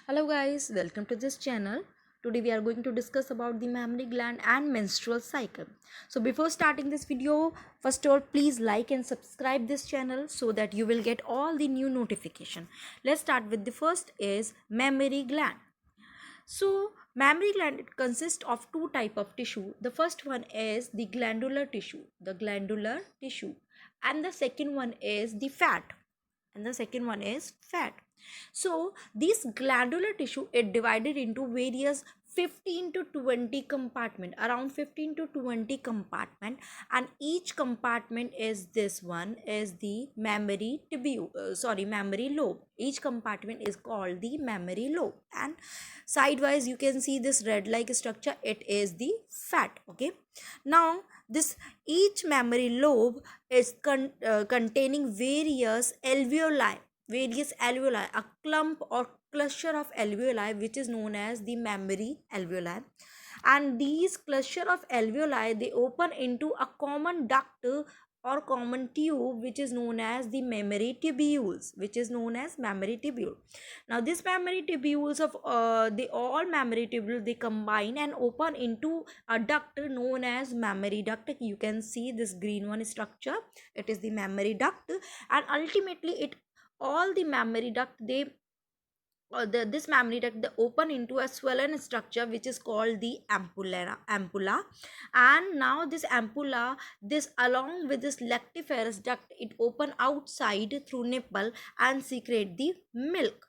Hello guys, welcome to this channel. Today we are going to discuss about the mammary gland and menstrual cycle. So before starting this video, first of all please like and subscribe this channel so that you will get all the new notification. Let's start with the first is mammary gland. So mammary gland, it consists of two type of tissue. The first one is the glandular tissue, and the second one is the fat. So this glandular tissue is divided into various 15 to 20 compartment, around 15 to 20 compartment, and each compartment is this one is the mammary lobe. Each compartment is called the mammary lobe, and sidewise you can see this red like structure, it is the fat. Okay, now this each mammary lobe is containing various alveoli, a clump or cluster of alveoli which is known as the mammary alveoli. And these cluster of alveoli, they open into a common duct or common tube which is known as the mammary tubule. Now this mammary tubules of the all mammary tubule, they combine and open into a duct known as mammary duct. You can see this green one structure, it is the mammary duct. And ultimately it all the mammary duct, they this mammary duct, they open into a swollen structure which is called the ampulla. And now this ampulla, this along with this lactiferous duct, it open outside through nipple and secrete the milk.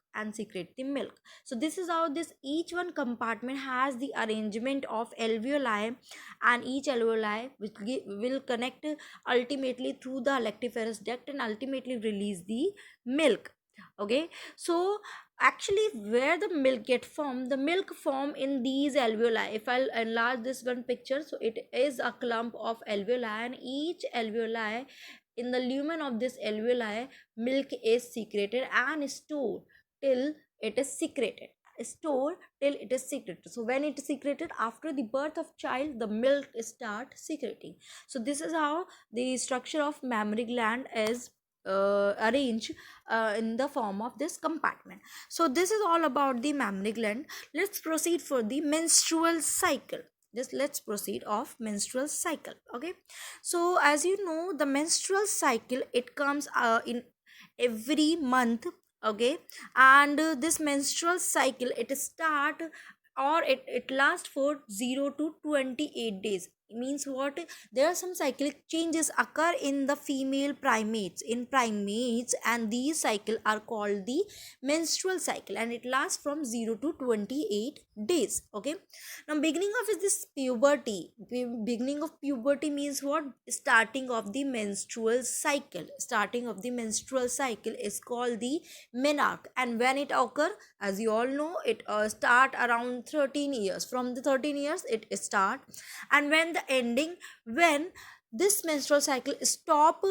So this is how this each one compartment has the arrangement of alveoli, and each alveoli which will connect ultimately through the lactiferous duct and ultimately release the milk. Okay, so actually where the milk get formed, the milk form in these alveoli. If I'll enlarge this one picture, so it is a clump of alveoli, and each alveoli, in the lumen of this alveoli, milk is secreted and stored till it is secreted so when it is secreted after the birth of child, the milk start secreting. So this is how the structure of mammary gland is arranged in the form of this compartment. So this is all about the mammary gland. Let's proceed for the menstrual cycle. Just let's proceed of menstrual cycle. Okay, so as you know, the menstrual cycle, it comes in every month. Okay, and this menstrual cycle, it start or it lasts for 0 to 28 days. It means what? There are some cyclic changes occur in the female primates, and these cycle are called the menstrual cycle, and it lasts from 0 to 28 days. Okay, now beginning of puberty means what? Starting of the menstrual cycle is called the menarche. And when it occur, as you all know, it start around 13 years. From the 13 years it start, and when this menstrual cycle stop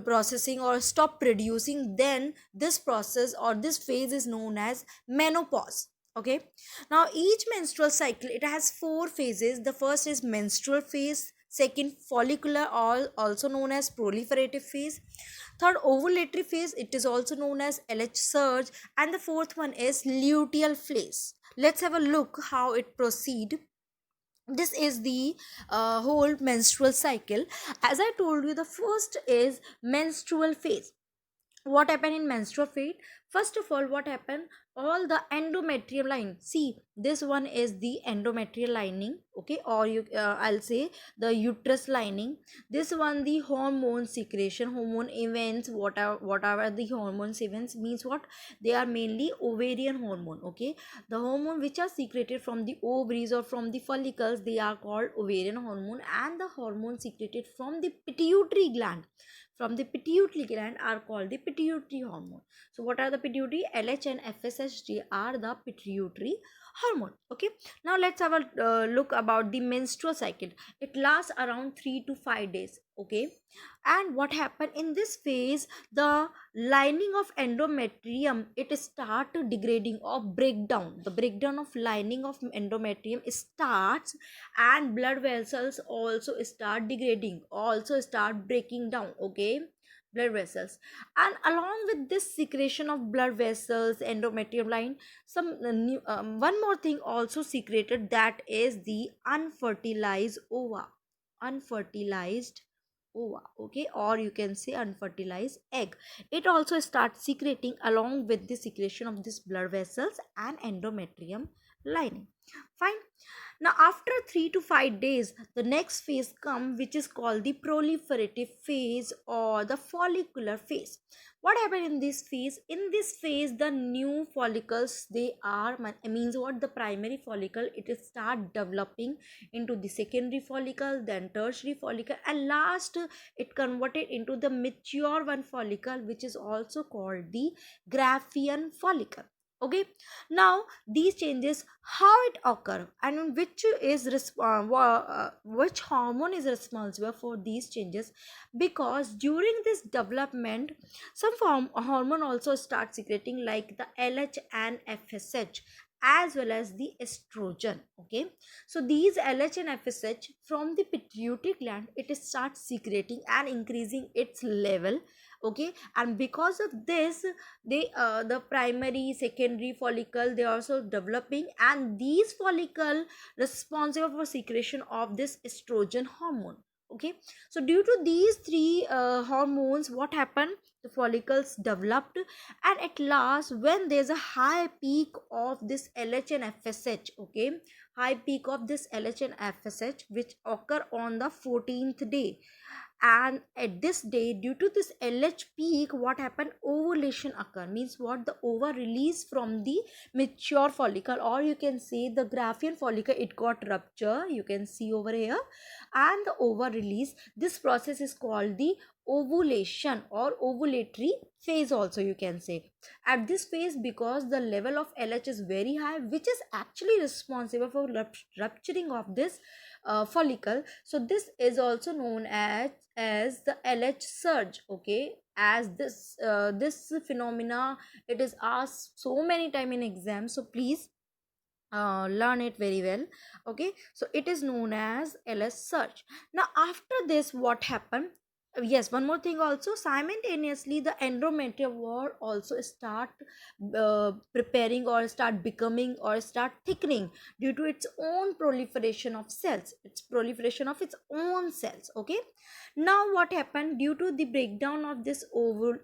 processing or stop producing, then this process or this phase is known as menopause. Okay, now each menstrual cycle, it has four phases. The first is menstrual phase, second follicular, also known as proliferative phase, third ovulatory phase, it is also known as LH surge, and the fourth one is luteal phase. Let's have a look how it proceed. This is the whole menstrual cycle. As I told you, the first is menstrual phase. What happened in menstrual phase? First of all, what happened? All the endometrial line, see, this one is the endometrial lining. Okay, or you I'll say the uterus lining. This one, the hormone secretion, hormone events, whatever the hormones events means what? They are mainly ovarian hormone. Okay, the hormone which are secreted from the ovaries or from the follicles, they are called ovarian hormone. And the hormone secreted from the pituitary gland are called the pituitary hormone. So what are the pituitary? LH and FSHG are the pituitary hormone. Okay, now let's have a look about the menstrual cycle. It lasts around 3 to 5 days. Okay, and what happened in this phase? The lining of endometrium, it start degrading or breakdown. The breakdown of lining of endometrium starts, and blood vessels also start degrading, also start breaking down. Okay, blood vessels. And along with this secretion of blood vessels, endometrium line, some new one more thing also secreted, that is the unfertilized ova. Unfertilized ova, okay, or you can say unfertilized egg. It also starts secreting along with the secretion of this blood vessels and endometrium lining. Fine. Now, after 3 to 5 days, the next phase come, which is called the proliferative phase or the follicular phase. What happened in this phase? In this phase, the new follicles, they are means what, the primary follicle, it is start developing into the secondary follicle, then tertiary follicle, and last it converted into the mature one follicle, which is also called the Graafian follicle. Okay, now these changes, how it occur, and which hormone is responsible for these changes, because during this development some hormone also start secreting, like the LH and FSH, as well as the estrogen. Okay, so these LH and FSH from the pituitary gland, it starts secreting and increasing its level. Okay, and because of this, they the primary secondary follicle, they are also developing, and these follicle responsible for secretion of this estrogen hormone. Okay, so due to these three hormones, what happened, the follicles developed, and at last when there's a high peak of this LH and FSH, okay, high peak of this LH and FSH, which occur on the 14th day, and at this day, due to this LH peak, what happened, ovulation occur, means what, the ova release from the mature follicle, or you can say the Graafian follicle, it got rupture, you can see over here, and the ova release. This process is called the ovulation or ovulatory phase also, you can say. At this phase, because the level of LH is very high, which is actually responsible for rupturing of this follicle, so this is also known as the LH surge. Okay, as this phenomena, it is asked so many time in exam, so please learn it very well. Okay, so it is known as LH surge. Now after this, what happened, yes, one more thing also, simultaneously the endometrium wall also start preparing, or start becoming, or start thickening, due to its own proliferation of cells, its proliferation of its own cells. Okay, now what happened, due to the breakdown of this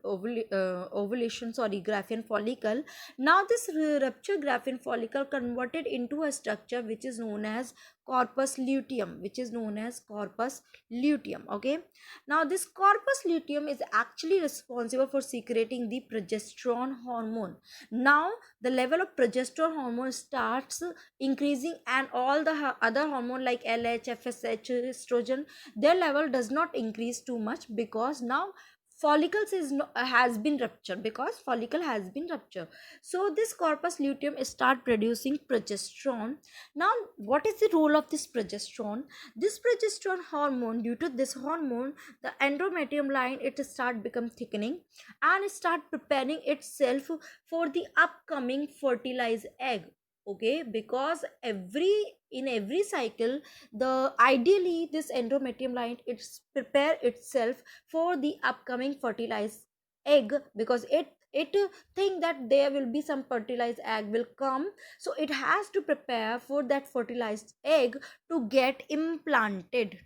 ovulation, sorry, Graafian follicle, now this rupture Graafian follicle converted into a structure which is known as corpus luteum, which is known as corpus luteum. Okay, now this corpus luteum is actually responsible for secreting the progesterone hormone. Now the level of progesterone hormone starts increasing, and all the other hormone like LH, FSH, estrogen, their level does not increase too much, because now follicles is has been ruptured, because follicle has been ruptured. So this corpus luteum start producing progesterone. Now what is the role of this progesterone? This progesterone hormone, due to this hormone, the endometrium line, it start become thickening, and start preparing itself for the upcoming fertilized egg. Okay, because in every cycle, the ideally this endometrium line, it's prepare itself for the upcoming fertilized egg, because it think that there will be some fertilized egg will come, so it has to prepare for that fertilized egg to get implanted.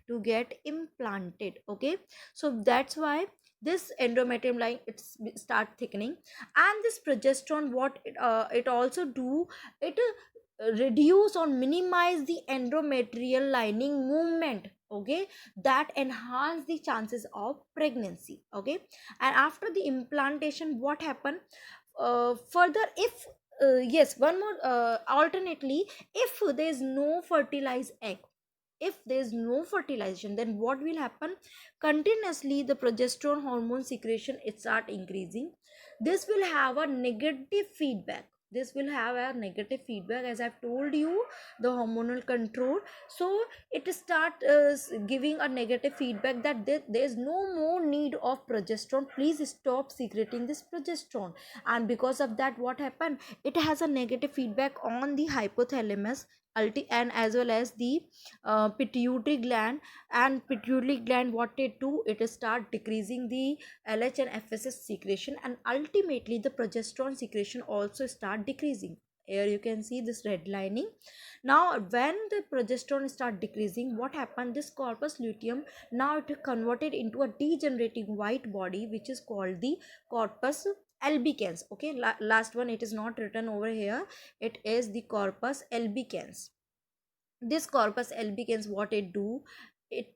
Okay, so that's why this endometrium line, it's start thickening. And this progesterone, what it also do, it reduce or minimize the endometrial lining movement. Okay, that enhance the chances of pregnancy. Okay, and after the implantation, what happen, further, if yes, one more alternately, if there is no fertilized egg, if there is no fertilization, then what will happen, continuously the progesterone hormone secretion, it start increasing. This will have a negative feedback, as I've told you, the hormonal control. So it start giving a negative feedback, that there is no more need of progesterone, please stop secreting this progesterone. And because of that, what happened, it has a negative feedback on the hypothalamus, and as well as the pituitary gland. And pituitary gland, what it do, it start decreasing the LH and FSH secretion, and ultimately the progesterone secretion also start decreasing. Here you can see this red lining. Now when the progesterone start decreasing, what happened, this corpus luteum, now it is converted into a degenerating white body which is called the corpus albicans. Okay, last one, it is not written over here, it is the corpus albicans. This corpus albicans, what it do, it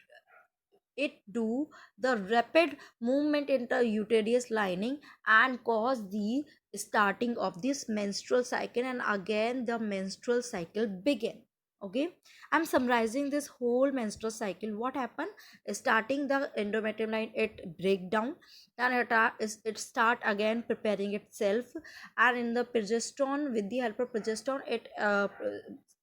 it do the rapid movement in the uterus lining and cause the starting of this menstrual cycle, and again the menstrual cycle begin. Okay, I'm summarizing this whole menstrual cycle. What happened, starting the endometrium line, it break down, then it start again preparing itself, and in the progesterone, with the help of progesterone, it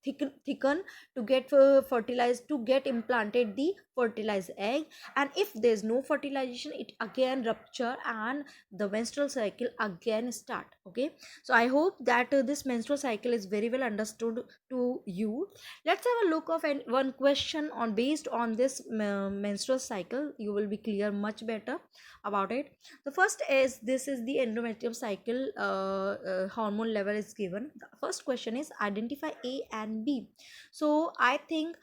thicken to get fertilized, to get implanted the fertilized egg. And if there's no fertilization, it again rupture and the menstrual cycle again start. Okay, so I hope that this menstrual cycle is very well understood to you. Let's have a look of one question on based on this menstrual cycle. You will be clear much better about it. The first is, this is the endometrium cycle hormone level is given. The first question is identify A and B. So I think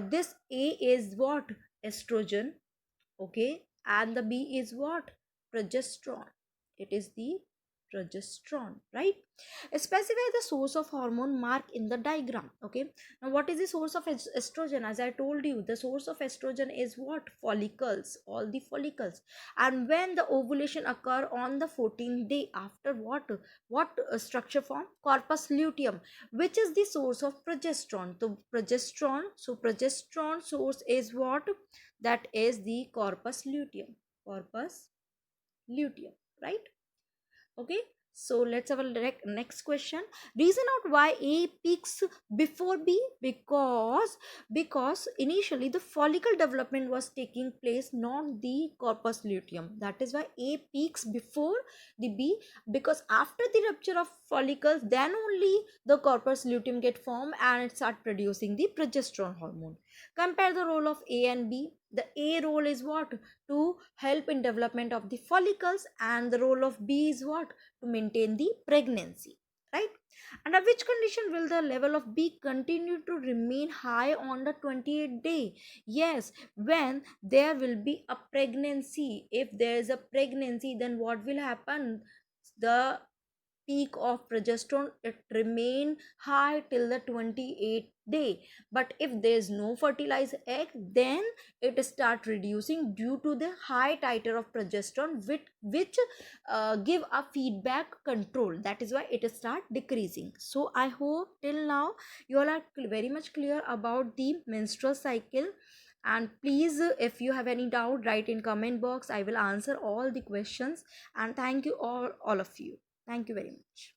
this A is what, estrogen. Okay, and the B is what, progesterone. It is the progesterone, right? Specify the source of hormone mark in the diagram. Okay, now what is the source of estrogen? As I told you, the source of estrogen is what, follicles, all the follicles. And when the ovulation occur on the 14th day after, what structure form, corpus luteum, which is the source of progesterone. So progesterone source is what, that is the corpus luteum. Corpus luteum, right? Okay, so let's have a next question. Reason out why A peaks before B. Because initially the follicle development was taking place, not the corpus luteum. That is why A peaks before the B, because after the rupture of follicles, then only the corpus luteum get formed and it start producing the progesterone hormone. Compare the role of A and B. The A role is what, to help in development of the follicles, and the role of B is what, to maintain the pregnancy, right? Under which condition will the level of B continue to remain high on the 28th day? Yes, when there will be a pregnancy. If there is a pregnancy, then what will happen, the peak of progesterone, it remain high till the 28th day. But if there is no fertilized egg, then it start reducing due to the high titer of progesterone, which give a feedback control. That is why it start decreasing. So I hope till now you all are very much clear about the menstrual cycle. And please, if you have any doubt, write in comment box. I will answer all the questions. And thank you all of you. Thank you very much.